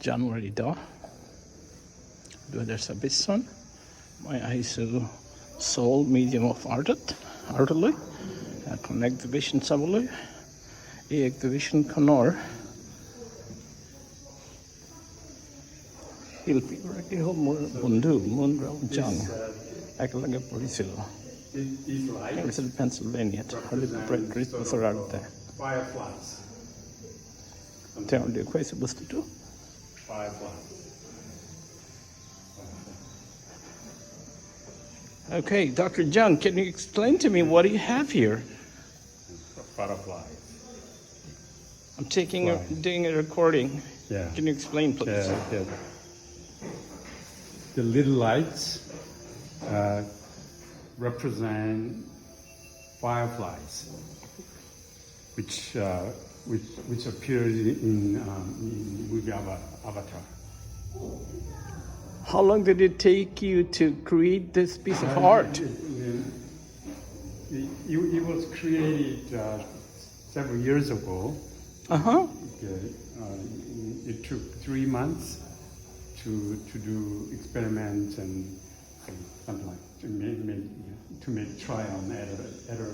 জানুৱাৰী 10, 2026 চন। মই আহিছোঁ Seoul Museum of Artলৈ এখন এক্সিবিশ্যন চাবলৈ। এই এক্সিবিশ্যনখনৰ শিল্পীগৰাকী হ'ল মোৰ বন্ধু ৰমণভ একেলগে পঢ়িছিলোঁ পেনচিলভেনিয়াত প্ৰায় 30 বছৰ আগতে। তেওঁ দেখুৱাইছে বস্তুটো। Okay, Dr. Jung, can you explain to me what do you have here? Butterflies. I'm doing a recording. Yeah. Can you explain, please? The little lights represent fireflies, which appeared in movie Avatar. How long did it take you to create this piece of art? It was created several years ago. It took 3 months to do experiments and something like to make trial and error.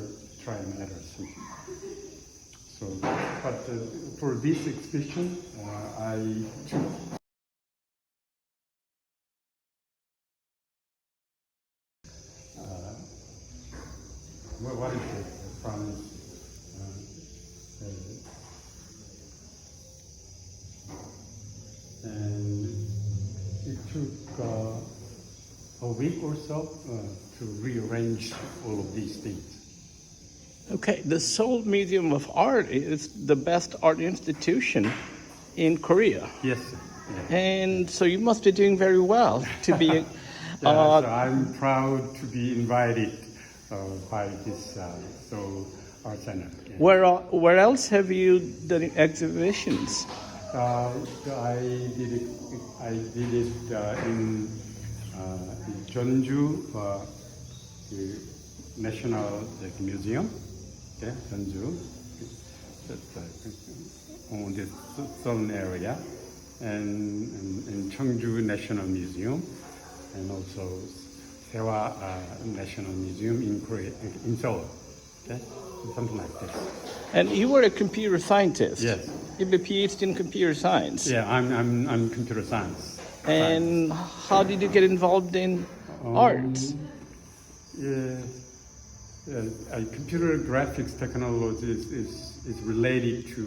So, but for this exhibition, I took. What is it from? And it took a week or so to rearrange all of these things. Okay, the Seoul Museum of Art is the best art institution in Korea. Yes, sir. Yeah. And so you must be doing very well to be... So I'm proud to be invited by this Seoul Art Center. Yeah. Where else have you done exhibitions? I did it in Jeonju National Museum. Okay, Jeonju, on the southern area, and in Cheongju National Museum, and also Sewa National Museum in Seoul. Okay, something like this. And you were a computer scientist. Yes. You have a PhD in computer science. Yeah, I'm computer science. And how did you get involved in art? Computer graphics technology is related to